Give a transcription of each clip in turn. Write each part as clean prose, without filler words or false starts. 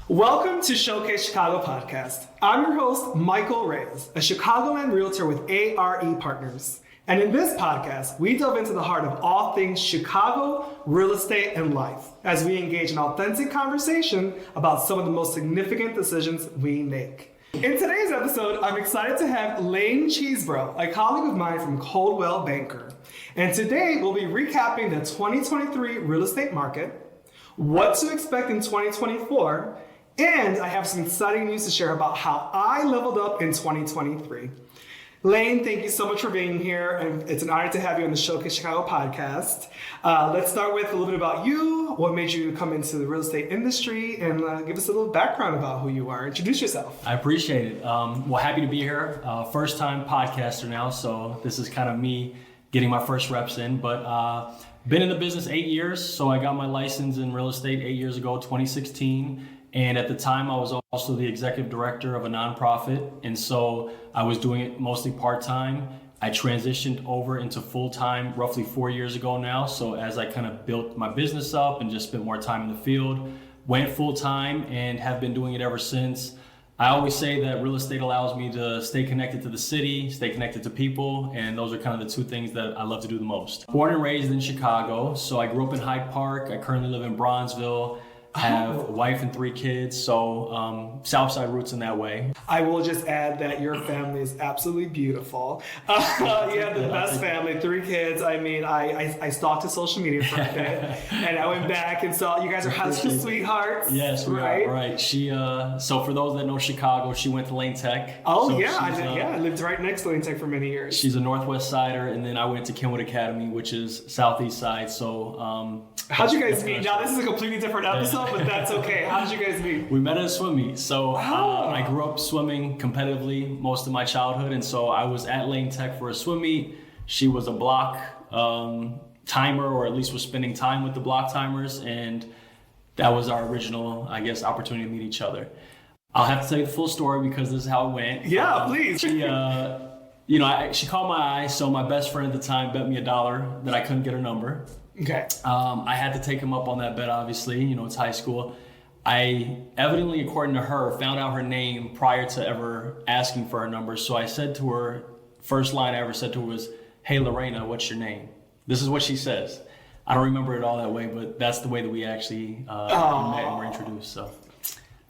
Welcome to Showcase Chicago Podcast. I'm your host, Michael Reyes, a Chicagoland realtor with A.R.E. Partners. And in this podcast, we delve into the heart of all things Chicago, real estate, and life as we engage in authentic conversation about some of the most significant decisions we make. In today's episode, I'm excited to have Lane Chesebro, a colleague of mine from Coldwell Banker. And today, we'll be recapping the 2023 real estate market, what to expect in 2024, and I have some exciting news to share about how I leveled up in 2023. Lane, thank you so much for being here, and it's an honor to have you on the Showcase Chicago podcast. Let's start with a little bit about you, what made you come into the real estate industry, and give us a little background about who you are. Introduce yourself. I appreciate it. Well, happy to be here. First time podcaster now, so this is kind of me getting my first reps in, but been in the business 8 years, so I got my license in real estate 8 years ago, 2016. And at the time, I was also the executive director of a nonprofit. And so I was doing it mostly part-time. I transitioned over into full-time roughly 4 years ago now. So as I kind of built my business up and just spent more time in the field, went full-time and have been doing it ever since. I always say that real estate allows me to stay connected to the city, stay connected to people, and those are kind of the two things that I love to do the most. Born and raised in Chicago, so I grew up in Hyde Park. I currently live in Bronzeville. Have a wife and 3 kids, so Southside roots in that way. I will just add that your family is absolutely beautiful. You have the best family, 3 kids. I mean, I stalked his social media for a bit, and I went back and saw you guys are high school sweethearts. Yes, we are, right. She, so for those that know Chicago, she went to Lane Tech. Oh, so yeah, I lived right next to Lane Tech for many years. She's a Northwest Sider, and then I went to Kenwood Academy, which is Southeast Side, so... How'd you guys meet? Now, this is a completely different episode, but that's okay. How'd you guys meet? We met at a swim meet. So I grew up swimming competitively most of my childhood, and so I was at Lane Tech for a swim meet. She was a block timer, or at least was spending time with the block timers, and that was our original, I guess, opportunity to meet each other. I'll have to tell you the full story because this is how it went. Yeah, please. She caught my eye, so my best friend at the time bet me $1 that I couldn't get her number. Okay. I had to take him up on that bet, obviously. It's high school. I evidently, according to her, found out her name prior to ever asking for her number. So I said to her, first line I ever said to her was, "Hey, Lorena, what's your name?" This is what she says. I don't remember it all that way, but that's the way that we actually met and were introduced. So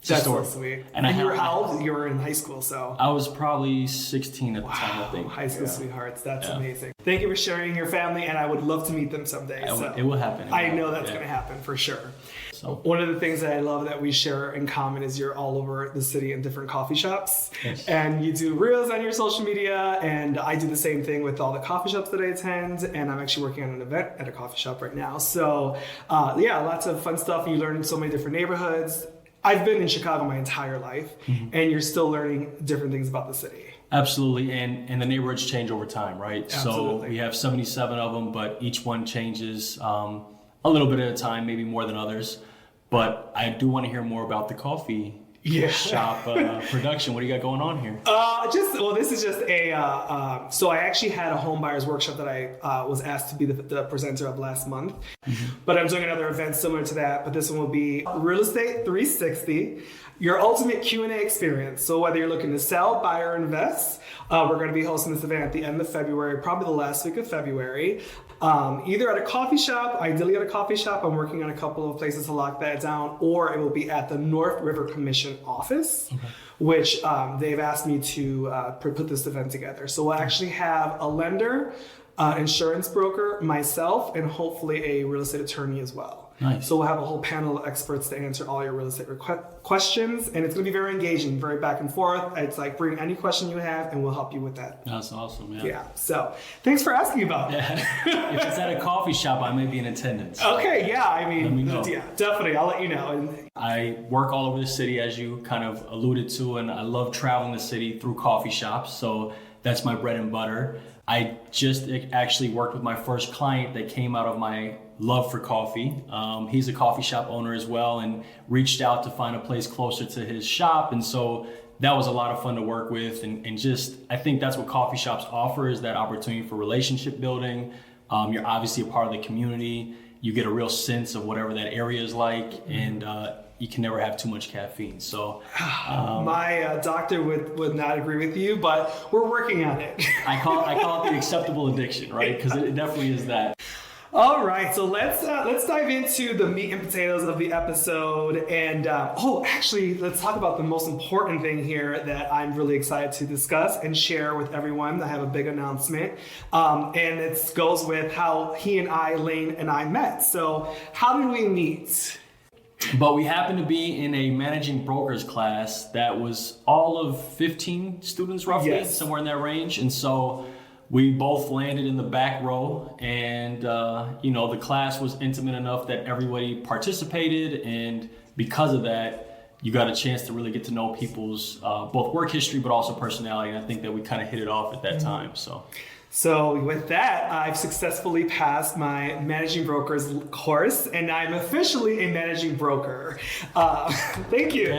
that's so sweet. And you were how old? You were in high school, so. I was probably 16 at the time, I think. High school sweethearts. That's amazing. Thank you for sharing your family, and I would love to meet them someday. It will happen. I know that's going to happen for sure. So one of the things that I love that we share in common is you're all over the city in different coffee shops. Yes. And you do reels on your social media, and I do the same thing with all the coffee shops that I attend, and I'm actually working on an event at a coffee shop right now. So lots of fun stuff. You learn in so many different neighborhoods. I've been in Chicago my entire life, and you're still learning different things about the city. Absolutely, and the neighborhoods change over time, right? Absolutely. So we have 77 of them, but each one changes a little bit at a time, maybe more than others. But I do want to hear more about the coffee shop production. What do you got going on here? This is just so I actually had a home buyers workshop that I was asked to be the presenter of last month. Mm-hmm. But I'm doing another event similar to that, but this one will be Real Estate 360, your ultimate Q&A experience. So whether you're looking to sell, buy, or invest, we're going to be hosting this event at the end of February, probably the last week of February. Either at a coffee shop, ideally at a coffee shop. I'm working on a couple of places to lock that down, or it will be at the North River Commission office, which they've asked me to put this event together. So we'll actually have a lender, insurance broker, myself, and hopefully a real estate attorney as well. Nice. So we'll have a whole panel of experts to answer all your real estate questions, and it's going to be very engaging, very back and forth. It's like bring any question you have, and we'll help you with that. That's awesome. Yeah. So thanks for asking about that. If it's at a coffee shop, I may be in attendance. Okay. Yeah. I mean, let me know. Yeah, definitely. I'll let you know. I work all over the city, as you kind of alluded to, and I love traveling the city through coffee shops. So that's my bread and butter. I just actually worked with my first client that came out of my love for coffee. He's a coffee shop owner as well, and reached out to find a place closer to his shop. And so that was a lot of fun to work with. And just, I think that's what coffee shops offer, is that opportunity for relationship building. You're obviously a part of the community. You get a real sense of whatever that area is like. And you can never have too much caffeine. So my doctor would not agree with you, but we're working on it. I call it the acceptable addiction, right? Because it definitely is that. All right, so let's dive into the meat and potatoes of the episode, and actually, let's talk about the most important thing here that I'm really excited to discuss and share with everyone. I have a big announcement, and it goes with how Lane and I met. So, how did we meet? But we happened to be in a managing brokers class that was all of 15 students roughly, yes, somewhere in that range, and so we both landed in the back row, and the class was intimate enough that everybody participated, and because of that, you got a chance to really get to know people's both work history but also personality, and I think that we kind of hit it off at that time. So with that, I've successfully passed my managing brokers course, and I'm officially a managing broker. Thank you.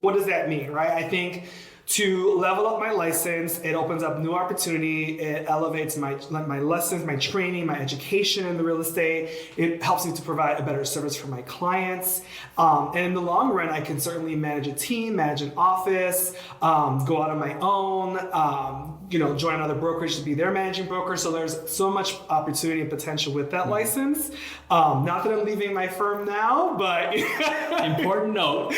What does that mean, right? I think to level up my license, it opens up new opportunity. It elevates my lessons, my training, my education in the real estate. It helps me to provide a better service for my clients. And in the long run, I can certainly manage a team, manage an office, go out on my own, join another brokerage to be their managing broker. So there's so much opportunity and potential with that license. Not that I'm leaving my firm now, but important note.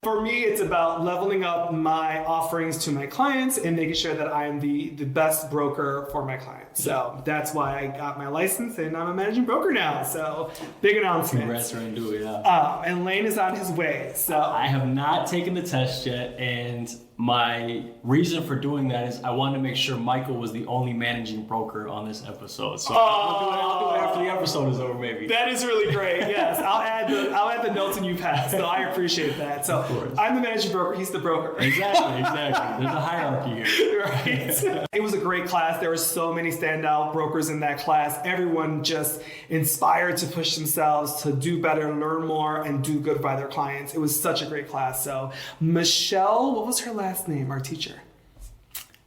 For me, it's about leveling up my offerings to my clients and making sure that I am the best broker for my clients. So that's why I got my license, and I'm a managing broker now. So big announcement. Congrats, and Lane is on his way. So I have not taken the test yet, and my reason for doing that is I wanted to make sure Michael was the only managing broker on this episode. So I'll do it after the episode is over, maybe. That is really great. Yes, I'll add the notes when you pass. So I appreciate that. So I'm the managing broker. He's the broker. Exactly. There's a hierarchy here. Right. It was a great class. There were so many standout brokers in that class. Everyone just inspired to push themselves to do better, learn more, and do good by their clients. It was such a great class. So Michelle, what was her last name, our teacher?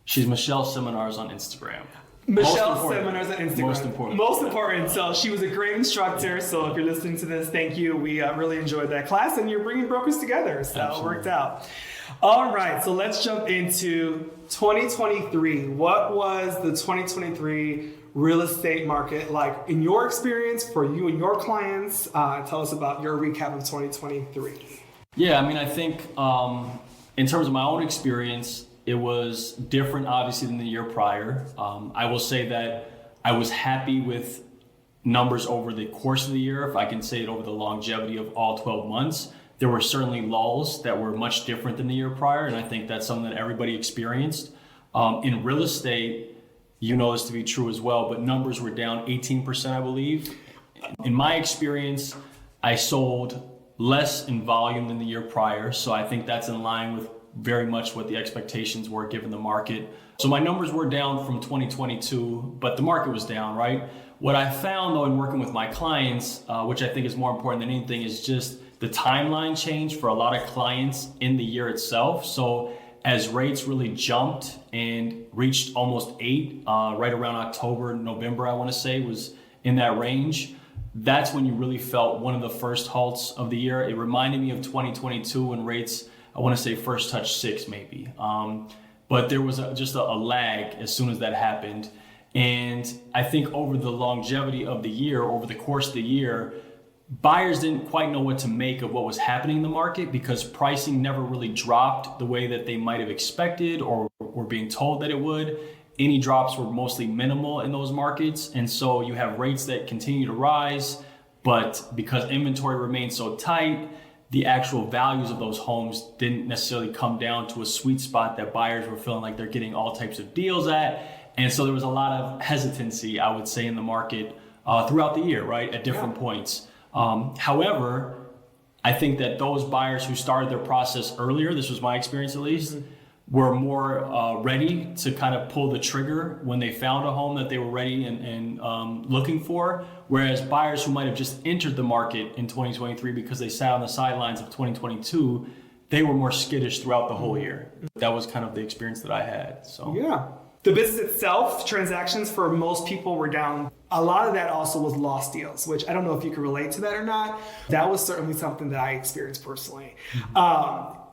She's Michelle Seminars on Instagram. Michelle Seminars on Instagram. Most important. So she was a great instructor. So if you're listening to this, thank you. We really enjoyed that class, and you're bringing brokers together. So Absolutely. It worked out. All right, so let's jump into 2023. What was the 2023 real estate market like in your experience for you and your clients? Tell us about your recap of 2023. Yeah, I think in terms of my own experience, it was different, obviously, than the year prior. I will say that I was happy with numbers over the course of the year, if I can say it, over the longevity of all 12 months. There were certainly lulls that were much different than the year prior, and I think that's something that everybody experienced. In real estate, you know this to be true as well, but numbers were down 18%, I believe. In my experience, I sold less in volume than the year prior, so I think that's in line with very much what the expectations were given the market. So my numbers were down from 2022, but the market was down, right? What I found though in working with my clients, which I think is more important than anything, is just the timeline change for a lot of clients in the year itself. So as rates really jumped and reached almost 8, right around October, November, I want to say, was in that range. That's when you really felt one of the first halts of the year. It reminded me of 2022 when rates, I want to say, first touched 6 maybe. But there was just a lag as soon as that happened. And I think over the longevity of the year, over the course of the year, buyers didn't quite know what to make of what was happening in the market because pricing never really dropped the way that they might have expected or were being told that it would. Any drops were mostly minimal in those markets. And so you have rates that continue to rise, but because inventory remained so tight, the actual values of those homes didn't necessarily come down to a sweet spot that buyers were feeling like they're getting all types of deals at. And so there was a lot of hesitancy, I would say, in the market throughout the year, right, at different points. However, I think that those buyers who started their process earlier, this was my experience at least, were more ready to kind of pull the trigger when they found a home that they were ready and looking for. Whereas buyers who might have just entered the market in 2023 because they sat on the sidelines of 2022, they were more skittish throughout the whole year. That was kind of the experience that I had. So yeah. The business itself, transactions for most people were down a lot of that also was lost deals, which I don't know if you can relate to that or not. That was certainly something that I experienced personally.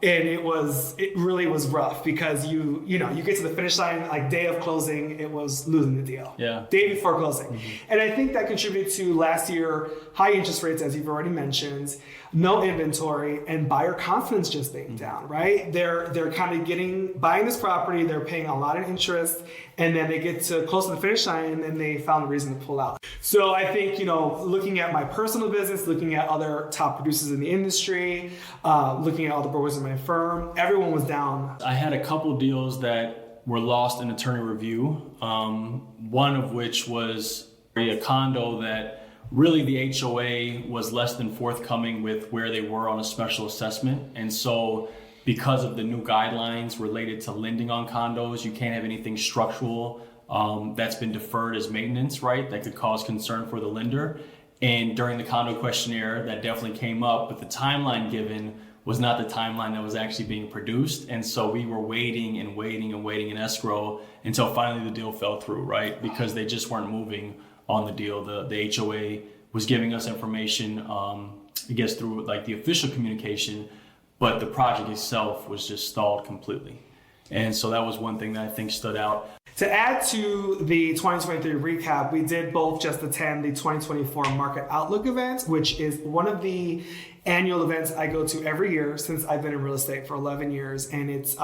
And it really was rough because you get to the finish line, like day of closing, it was losing the deal. Yeah. Day before closing. And I think that contributed to last year, high interest rates, as you've already mentioned, no inventory, and buyer confidence just being down, right? They're kind of buying this property, they're paying a lot of interest, and then they get to close to the finish line and then they found a reason to pull out. So I think, looking at my personal business, looking at other top producers in the industry, looking at all the brokers in my firm, everyone was down. I had a couple deals that were lost in attorney review, one of which was a condo that really the HOA was less than forthcoming with where they were on a special assessment. And so because of the new guidelines related to lending on condos, you can't have anything structural that's been deferred as maintenance, right? That could cause concern for the lender. And during the condo questionnaire, that definitely came up, but the timeline given was not the timeline that was actually being produced. And so we were waiting in escrow until finally the deal fell through, right? Because they just weren't moving on the deal. The HOA was giving us information, I guess through like the official communication, but the project itself was just stalled completely. And so that was one thing that I think stood out. To add to the 2023 recap, we did both just attend the 2024 Market Outlook event, which is one of the annual events I go to every year since I've been in real estate for 11 years. And it's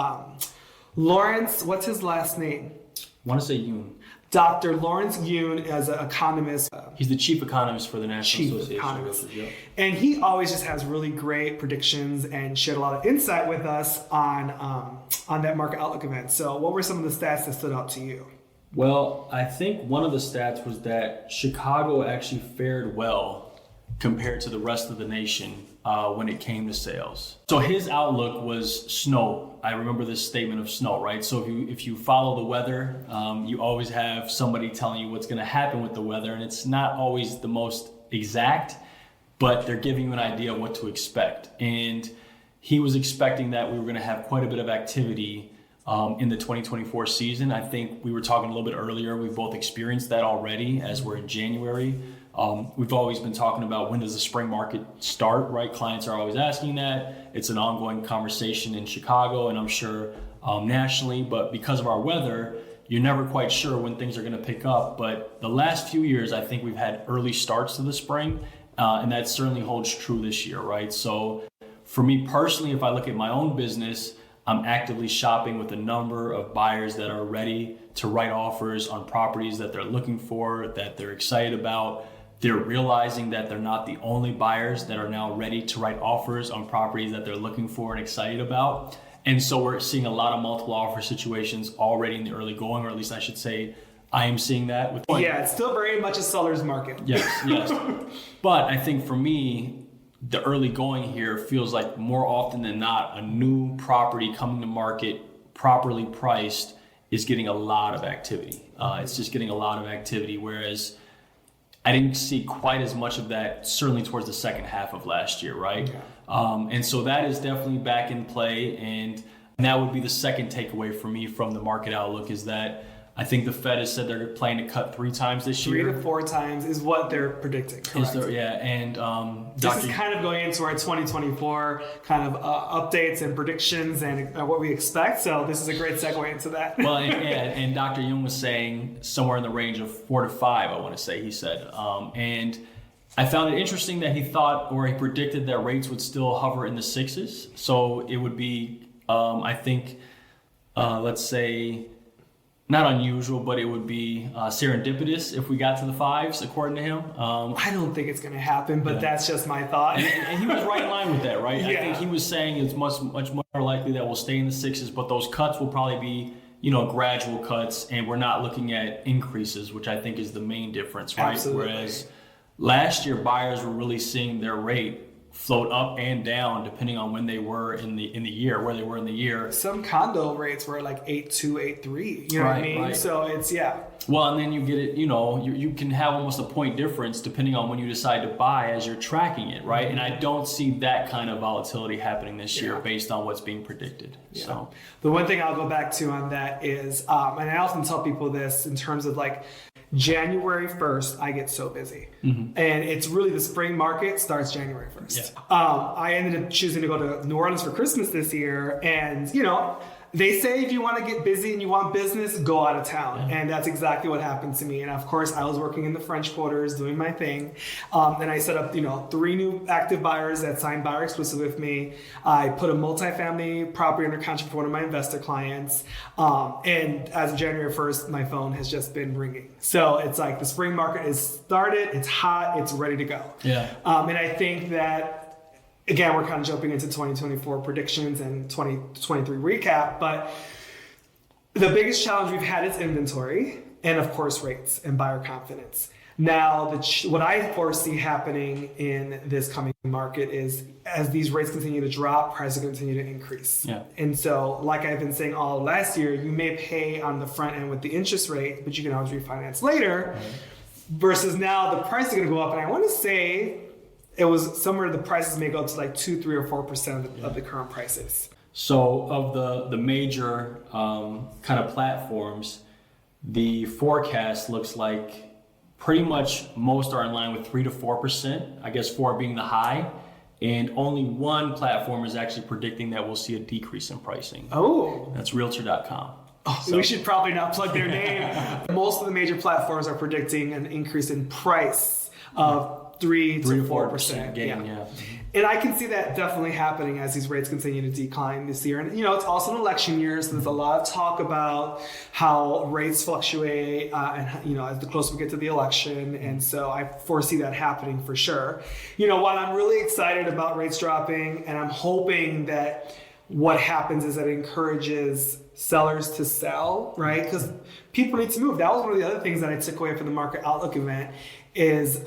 Lawrence, what's his last name? I want to say Yoon. Dr. Lawrence Yoon as an economist. He's the chief economist for the National Association of Realtors. Yep. And he always just has really great predictions and shared a lot of insight with us on that Market Outlook event. So what were some of the stats that stood out to you? Well, I think one of the stats was that Chicago actually fared well compared to the rest of the nation when it came to sales. So his outlook was snow. I remember this statement of snow, right? So if you follow the weather, you always have somebody telling you what's going to happen with the weather, and it's not always the most exact, but they're giving you an idea of what to expect. And he was expecting that we were going to have quite a bit of activity in the 2024 season. I think we were talking a little bit earlier. We've both experienced that already as we're in January. We've always been talking about when does the spring market start, right? Clients are always asking that. It's an ongoing conversation in Chicago and I'm sure nationally, but because of our weather, you're never quite sure when things are going to pick up. But the last few years, I think we've had early starts to the spring, and that certainly holds true this year, right? So for me personally, if I look at my own business, I'm actively shopping with a number of buyers that are ready to write offers on properties that they're looking for, that they're excited about. They're realizing that they're not the only buyers that are now ready to write offers on properties that they're looking for and excited about. And so we're seeing a lot of multiple offer situations already in the early going, or at least I should say, I am seeing that. Yeah, it's still very much a seller's market. Yes. But I think for me, the early going here feels like more often than not, a new property coming to market properly priced is getting a lot of activity. It's just getting a lot of activity, whereas I didn't see quite as much of that, certainly towards the second half of last year, right? Yeah. And so that is definitely back in play. And that would be the second takeaway for me from the market outlook is that I think the Fed has said they're planning to cut 3 times this year. 3 to 4 times is what they're predicting, correct? And this is kind of going into our 2024 kind of updates and predictions and what we expect. So this is a great segue into that. Well, and Dr. Yoon was saying somewhere in the range of 4 to 5, I want to say, he said. And I found it interesting that he thought, or he predicted that rates would still hover in the 6s. So it would be, I think, let's say, not unusual, but it would be serendipitous if we got to the 5s, according to him. I don't think it's going to happen, but that's just my thought. And he was right in line with that, right? Yeah. I think he was saying it's much more likely that we'll stay in the 6s, but those cuts will probably be, gradual cuts, and we're not looking at increases, which I think is the main difference, right? Absolutely. Whereas last year, buyers were really seeing their rate float up and down depending on when they were in the year, where they were in the year. Some condo rates were like 8.2, 8.3. You know what I mean? Right. So it's Well, and then you get it. You can have almost a point difference depending on when you decide to buy as you're tracking it, right? Mm-hmm. And I don't see that kind of volatility happening this year based on what's being predicted. Yeah. So the one thing I'll go back to on that is, and I often tell people this in terms of like, January 1st, I get so busy. And it's really the spring market starts January 1st. Yeah. I ended up choosing to go to New Orleans for Christmas this year. And, you know, they say if you want to get busy and you want business, go out of town. And that's exactly what happened to me. And of course, I was working in the French quarters doing my thing. And I set up, 3 new active buyers that signed buyer exclusive with me. I put a multifamily property under contract for one of my investor clients. And as of January 1st, my phone has just been ringing. So it's like the spring market is started, it's hot, it's ready to go. Yeah. And I think that, again, we're kind of jumping into 2024 predictions and 2023 recap, but the biggest challenge we've had is inventory and, of course, rates and buyer confidence. Now, what I foresee happening in this coming market is as these rates continue to drop, prices continue to increase. Yeah. And so, like I've been saying all last year, you may pay on the front end with the interest rate, but you can always refinance later. Right. Versus now, the price is going to go up. And I want to say it was somewhere the prices may go up to like 2, 3, or 4% of the current prices. So of the major kind of platforms, the forecast looks like pretty much most are in line with 3 to 4%, I guess 4 being the high. And only one platform is actually predicting that we'll see a decrease in pricing. Oh. That's Realtor.com. Oh, so we should probably not plug their name. Most of the major platforms are predicting an increase in price of 3 to 4% gain. Yeah. And I can see that definitely happening as these rates continue to decline this year. And, it's also an election year, so there's a lot of talk about how rates fluctuate and, as the closer we get to the election. And so I foresee that happening for sure. While I'm really excited about rates dropping, and I'm hoping that what happens is that it encourages sellers to sell, right? Because people need to move. That was one of the other things that I took away from the Market Outlook event is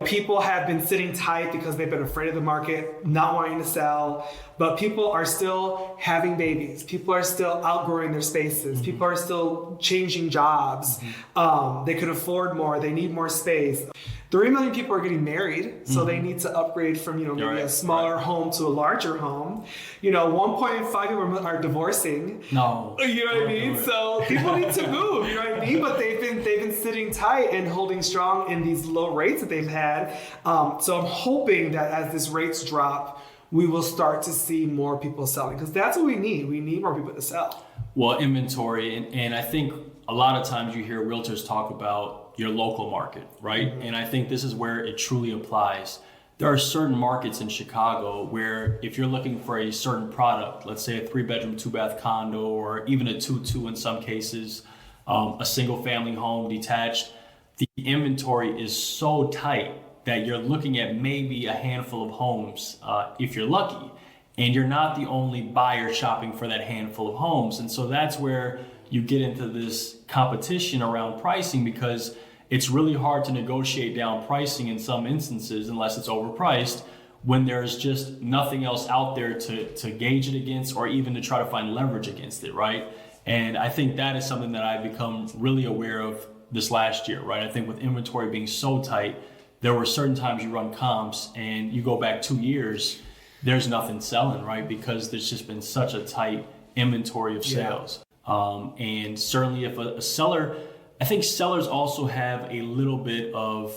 people have been sitting tight because they've been afraid of the market, not wanting to sell, but people are still having babies. People are still outgrowing their spaces. Mm-hmm. People are still changing jobs. Mm-hmm. They could afford more. They need more space. 3 million people are getting married, so they need to upgrade from, maybe a smaller home to a larger home. 1.5 people are divorcing. No. You know what I mean? So people need to move, you know what I mean? But they've been sitting tight and holding strong in these low rates that they've had. So I'm hoping that as these rates drop, we will start to see more people selling, because that's what we need. We need more people to sell. Well, inventory, and I think a lot of times you hear realtors talk about your local market, right? Mm-hmm. And I think this is where it truly applies. There are certain markets in Chicago where if you're looking for a certain product, let's say a 3-bedroom, 2-bath condo, or even a 2-2 in some cases, a single family home detached, the inventory is so tight that you're looking at maybe a handful of homes if you're lucky. And you're not the only buyer shopping for that handful of homes. And so that's where you get into this competition around pricing, because it's really hard to negotiate down pricing in some instances unless it's overpriced, when there's just nothing else out there to gauge it against, or even to try to find leverage against it, right? And I think that is something that I've become really aware of this last year, right? I think with inventory being so tight, there were certain times you run comps and you go back 2 years, there's nothing selling, right? Because there's just been such a tight inventory of sales. Yeah. And certainly if a seller, I think sellers also have a little bit of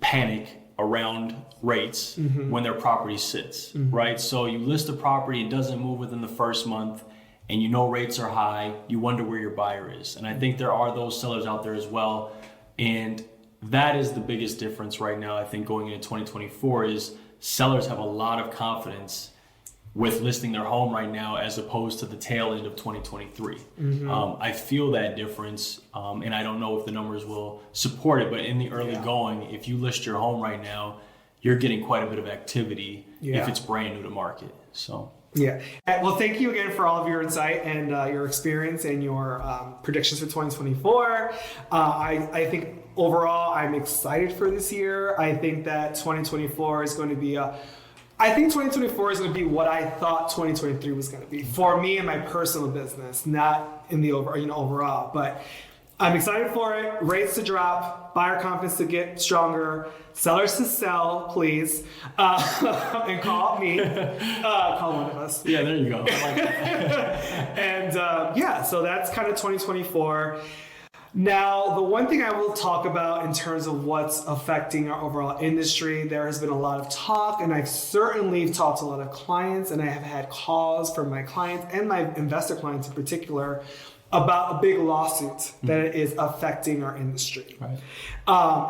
panic around rates when their property sits, right? So you list a property, it doesn't move within the first month, and rates are high, you wonder where your buyer is. And I think there are those sellers out there as well. And that is the biggest difference right now, I think, going into 2024, is sellers have a lot of confidence with listing their home right now as opposed to the tail end of 2023. I feel that difference, and I don't know if the numbers will support it, but in the early going, if you list your home right now, you're getting quite a bit of activity if it's brand new to market. So. Yeah. Well, thank you again for all of your insight and your experience and your predictions for 2024. I think overall, I'm excited for this year. I think that 2024 is going to be I think 2024 is going to be what I thought 2023 was going to be for me and my personal business, not in the overall. But I'm excited for it. Rates to drop, buyer confidence to get stronger, sellers to sell, please, and call me. Call one of us. Yeah, there you go. I like that. And so that's kind of 2024. Now, the one thing I will talk about in terms of what's affecting our overall industry, there has been a lot of talk, and I've certainly talked to a lot of clients, and I have had calls from my clients and my investor clients in particular about a big lawsuit that is affecting our industry. Right.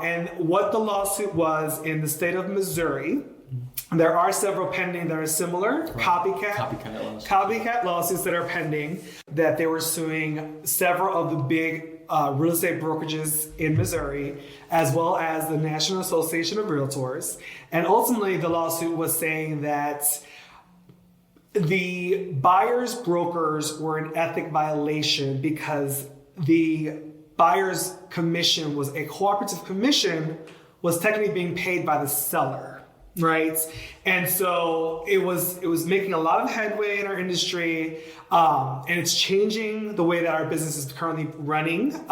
And what the lawsuit was in the state of Missouri, there are several pending that are similar, copycat lawsuits that are pending, that they were suing several of the big real estate brokerages in Missouri, as well as the National Association of Realtors. And ultimately, the lawsuit was saying that the buyers' brokers were an ethic violation because the buyer's commission was a cooperative commission, was technically being paid by the seller, right? And so it was making a lot of headway in our industry, and it's changing the way that our business is currently running.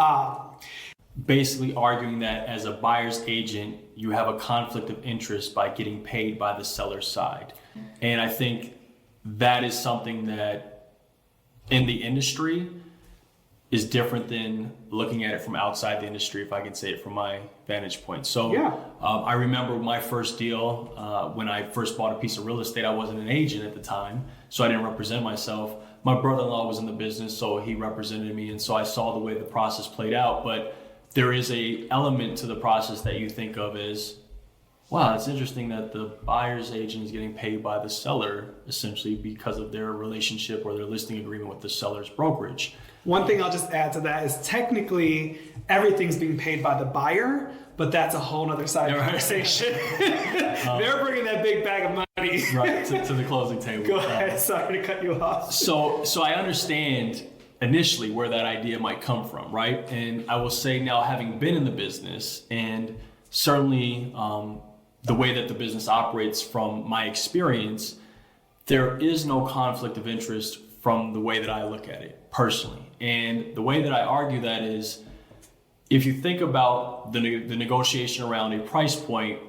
Basically arguing that as a buyer's agent, you have a conflict of interest by getting paid by the seller's side. And I think that is something that in the industry is different than looking at it from outside the industry, if I can say it from my vantage point. So I remember my first deal, when I first bought a piece of real estate, I wasn't an agent at the time, so I didn't represent myself. My brother-in-law was in the business, so he represented me, and so I saw the way the process played out. But there is a element to the process that you think of as, wow, it's interesting that the buyer's agent is getting paid by the seller, essentially because of their relationship or their listing agreement with the seller's brokerage. One thing I'll just add to that is technically everything's being paid by the buyer, but that's a whole nother side of the conversation. They're bringing that big bag of money right to the closing table. Go ahead, sorry to cut you off. So I understand initially where that idea might come from, right? And I will say now, having been in the business and certainly the way that the business operates from my experience, there is no conflict of interest from the way that I look at it personally. And the way that I argue that is, if you think about the negotiation around a price point,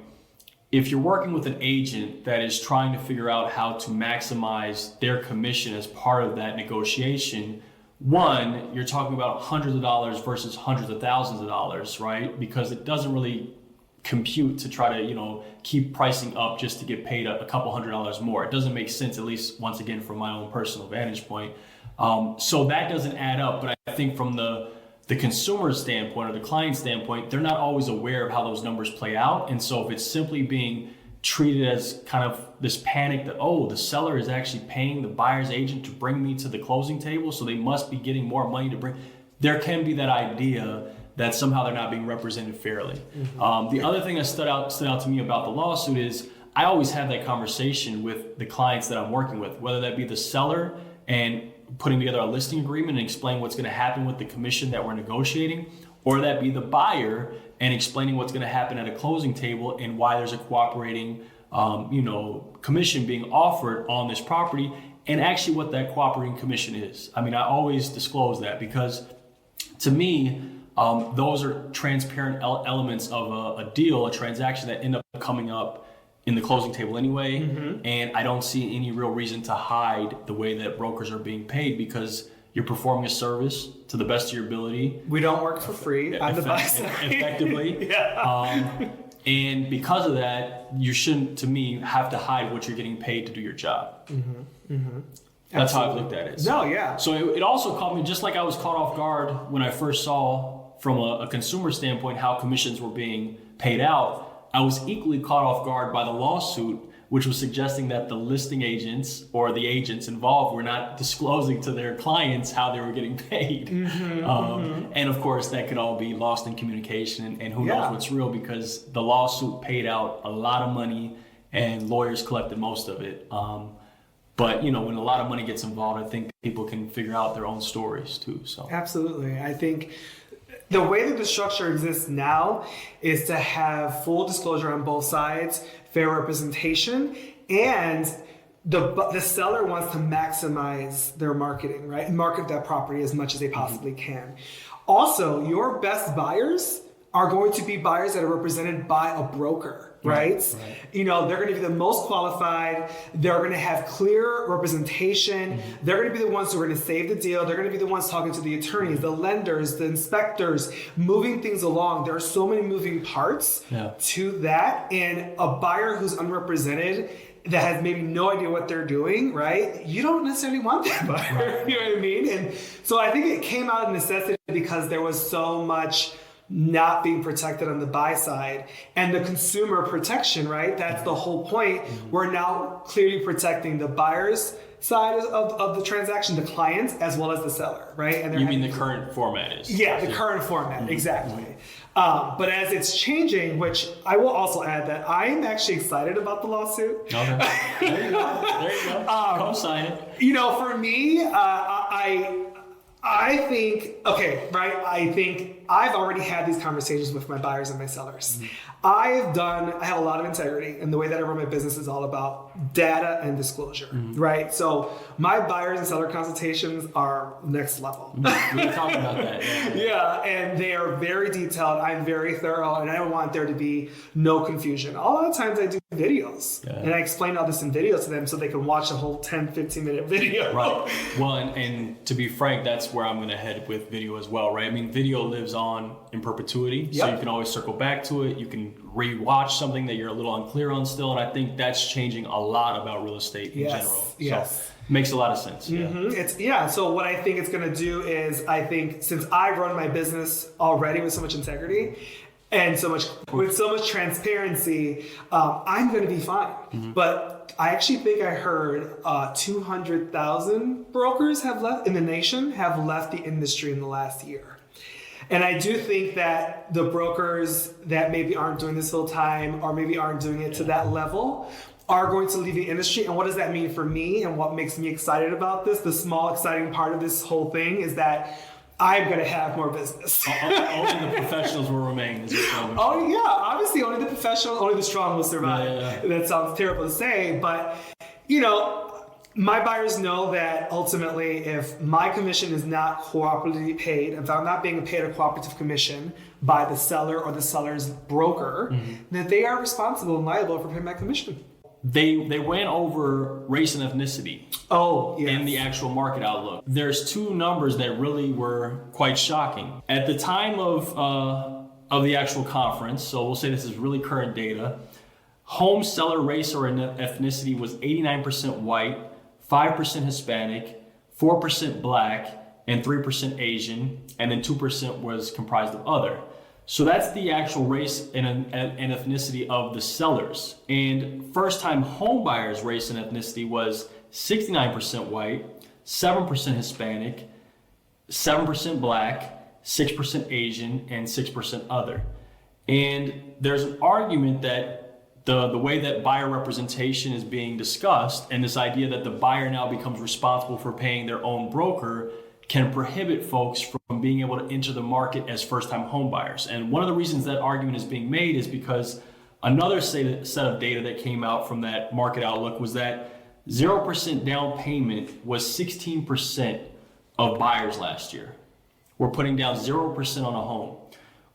if you're working with an agent that is trying to figure out how to maximize their commission as part of that negotiation, one, you're talking about hundreds of dollars versus hundreds of thousands of dollars, right? Because it doesn't really compute to try to, keep pricing up just to get paid a couple $100s more. It doesn't make sense, at least once again, from my own personal vantage point. So that doesn't add up. But I think from the consumer standpoint or the client standpoint, they're not always aware of how those numbers play out. And so if it's simply being treated as kind of this panic that, oh, the seller is actually paying the buyer's agent to bring me to the closing table, so they must be getting more money to bring, there can be that idea that somehow they're not being represented fairly. The other thing that stood out to me about the lawsuit is I always have that conversation with the clients that I'm working with, whether that be the seller and putting together a listing agreement and explaining what's going to happen with the commission that we're negotiating, or that be the buyer and explaining what's going to happen at a closing table and why there's a cooperating commission being offered on this property, and actually what that cooperating commission is. I mean, I always disclose that because to me, those are transparent elements of a deal, a transaction that end up coming up in the closing table anyway. And I don't see any real reason to hide the way that brokers are being paid, because you're performing a service to the best of your ability. We don't work for free on the buy side. Effectively. And because of that, you shouldn't, to me, have to hide what you're getting paid to do your job. That's how I've looked at it. So it also caught me, just like I was caught off guard when I first saw from a consumer standpoint how commissions were being paid out. I was equally caught off guard by the lawsuit, which was suggesting that the listing agents or the agents involved were not disclosing to their clients how they were getting paid. And of course, that could all be lost in communication, and who knows what's real, because the lawsuit paid out a lot of money and lawyers collected most of it. But when a lot of money gets involved, I think people can figure out their own stories too. So absolutely. I think the way that the structure exists now is to have full disclosure on both sides, fair representation, and the seller wants to maximize their marketing, right? And market that property as much as they possibly can. Also, your best buyers are going to be buyers that are represented by a broker. right? You know, they're going to be the most qualified. They're going to have clear representation. They're going to be the ones who are going to save the deal. They're going to be the ones talking to the attorneys, the lenders, the inspectors, moving things along. There are so many moving parts to that. And a buyer who's unrepresented that has maybe no idea what they're doing, right? You don't necessarily want that buyer, you know what I mean? And so I think it came out of necessity because there was so much not being protected on the buy side and the consumer protection, right? That's the whole point. We're now clearly protecting the buyer's side of the transaction, the client, as well as the seller, right? And you mean the current format is? Yeah, the current format, exactly. But as it's changing, which I will also add that I am actually excited about the lawsuit. Okay. There you go. Come sign it. You know, for me, I think, I think I've already had these conversations with my buyers and my sellers. I have a lot of integrity, and the way that I run my business is all about data and disclosure, right? So my buyers and seller consultations are next level. We were talking about that. Yeah, and they are very detailed. I'm very thorough, and I don't want there to be no confusion. A lot of times I do videos, and I explain all this in videos to them so they can watch a whole 10, 15-minute video. Right. Well, and to be frank, that's where I'm going to head with video as well, right? I mean, video lives on in perpetuity, so you can always circle back to it. You can re-watch something that you're a little unclear on still, and I think that's changing a lot about real estate in general. Yes. So, makes a lot of sense. So what I think it's going to do is, I think since I run my business already with so much integrity and with so much transparency, I'm going to be fine. But I actually think I heard 200,000 brokers left the industry in the last year. And I do think that the brokers that maybe aren't doing this full time or maybe aren't doing it to that level are going to leave the industry. And what does that mean for me and what makes me excited about this? The small exciting part of this whole thing is that I'm going to have more business. Only the professionals will remain. Oh yeah, obviously only the professional, only the strong will survive. That sounds terrible to say, but you know, my buyers know that ultimately if my commission is not cooperatively paid, if I'm not being paid a cooperative commission by the seller or the seller's broker, that they are responsible and liable for paying my commission. They went over race and ethnicity in the actual market outlook. There's two numbers that really were quite shocking. At the time of the actual conference, so we'll say this is really current data, home seller race or ethnicity was 89% white, 5% Hispanic, 4% Black, and 3% Asian, and then 2% was comprised of other. So that's the actual race and ethnicity of the sellers. And first-time home buyers' race and ethnicity was 69% white, 7% Hispanic, 7% Black, 6% Asian, and 6% other. And there's an argument that the way that buyer representation is being discussed and this idea that the buyer now becomes responsible for paying their own broker can prohibit folks from being able to enter the market as first-time home buyers. And one of the reasons that argument is being made is because another set of data that came out from that market outlook was that 0% down payment was 16% of buyers last year. We're putting down 0% on a home.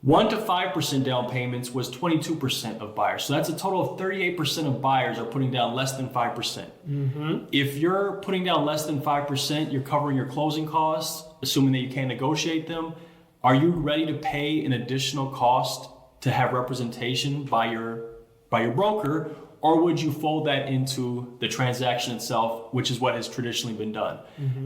1 to 5% down payments was 22% of buyers. So that's a total of 38% of buyers are putting down less than 5%. If you're putting down less than 5%, you're covering your closing costs, assuming that you can negotiate them. Are you ready to pay an additional cost to have representation by your broker, or would you fold that into the transaction itself, which is what has traditionally been done?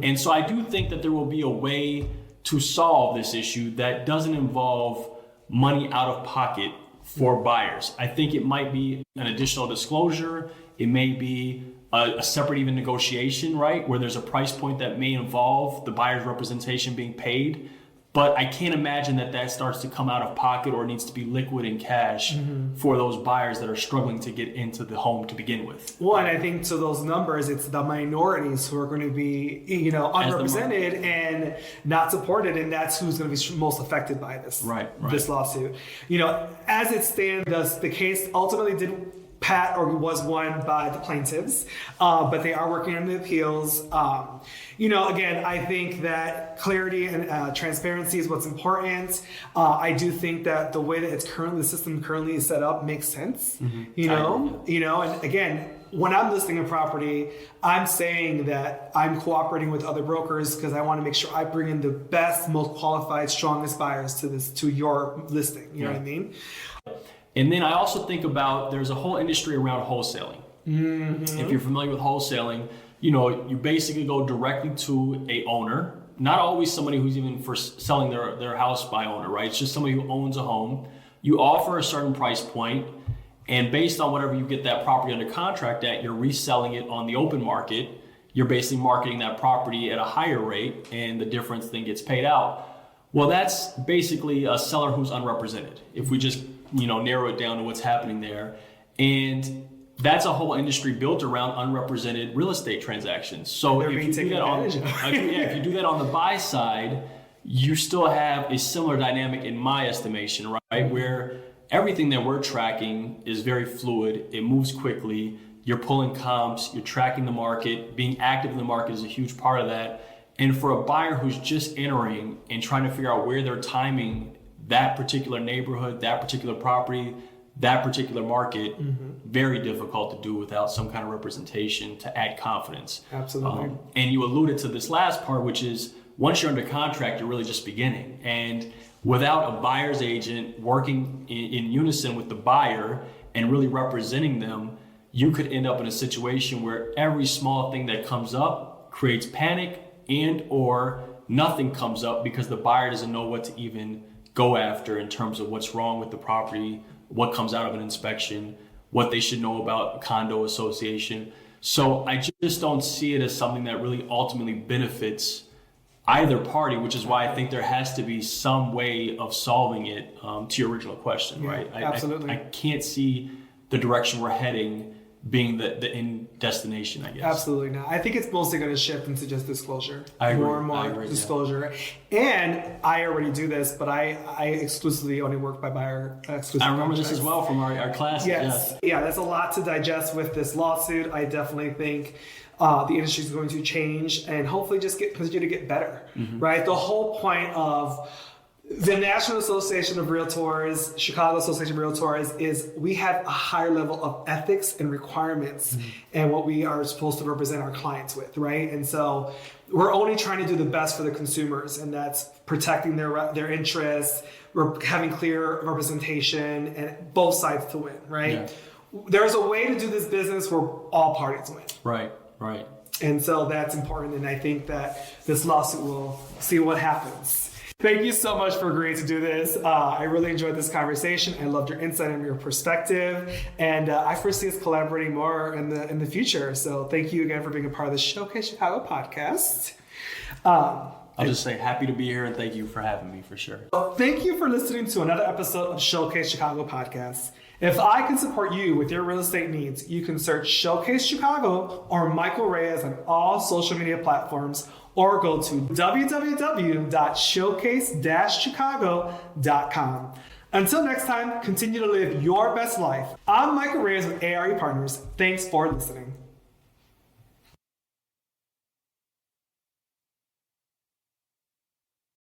And so I do think that there will be a way to solve this issue that doesn't involve money out of pocket for buyers. I think it might be an additional disclosure. It may be a separate even negotiation, right? Where there's a price point that may involve the buyer's representation being paid. But I can't imagine that starts to come out of pocket or needs to be liquid in cash for those buyers that are struggling to get into the home to begin with. Well, and I think to those numbers, it's the minorities who are going to be, unrepresented and not supported, and that's who's going to be most affected by this, this lawsuit. As it stands, the case ultimately did was won by the plaintiffs, but they are working on the appeals. Again, I think that clarity and transparency is what's important. I do think that the way that the system currently is set up makes sense. And again, when I'm listing a property, I'm saying that I'm cooperating with other brokers because I want to make sure I bring in the best, most qualified, strongest buyers to your listing. You know what I mean? And then I also think about there's a whole industry around wholesaling. Mm-hmm. If you're familiar with wholesaling, you basically go directly to a owner, not always somebody who's even for selling their house by owner, right? It's just somebody who owns a home. You offer a certain price point, and based on whatever you get that property under contract at, you're reselling it on the open market. You're basically marketing that property at a higher rate, and the difference then gets paid out. Well, that's basically a seller who's unrepresented. If we just narrow it down to what's happening there. And that's a whole industry built around unrepresented real estate transactions. So if you do that on the buy side, you still have a similar dynamic in my estimation, right? Where everything that we're tracking is very fluid. It moves quickly. You're pulling comps, you're tracking the market. Being active in the market is a huge part of that. And for a buyer who's just entering and trying to figure out where they're timing that particular neighborhood, that particular property, that particular market, very difficult to do without some kind of representation to add confidence. Absolutely. And you alluded to this last part, which is once you're under contract, you're really just beginning. And without a buyer's agent working in unison with the buyer and really representing them, you could end up in a situation where every small thing that comes up creates panic and or nothing comes up because the buyer doesn't know what to even go after in terms of what's wrong with the property, what comes out of an inspection, what they should know about a condo association. So I just don't see it as something that really ultimately benefits either party, which is why I think there has to be some way of solving it, to your original question, right? Absolutely. I can't see the direction we're heading being the end destination, I guess. Absolutely not. I think it's mostly going to shift into just disclosure. I agree. More and more disclosure. Yeah. And I already do this, but I exclusively only work by buyer exclusive I remember contracts. This as well from our classes. Yes. Yeah, there's a lot to digest with this lawsuit. I definitely think the industry is going to change and hopefully just continue to get better, right? The whole point of the National Association of Realtors, Chicago Association of Realtors, is we have a higher level of ethics and requirements and what we are supposed to represent our clients with, right? And so we're only trying to do the best for the consumers, and that's protecting their interests, we're having clear representation, and both sides to win, right? Yeah. There's a way to do this business where all parties win. Right. And so that's important, and I think that this lawsuit will see what happens. Thank you so much for agreeing to do this. I really enjoyed this conversation. I loved your insight and your perspective, and I foresee us collaborating more in the future. So thank you again for being a part of the Showcase Chicago podcast. I'll just say happy to be here, and thank you for having me for sure. Thank you for listening to another episode of Showcase Chicago podcast. If I can support you with your real estate needs, you can search Showcase Chicago or Michael Reyes on all social media platforms, or go to www.showcase-chicago.com. Until next time, continue to live your best life. I'm Michael Reyes with A.R.E. Partners. Thanks for listening.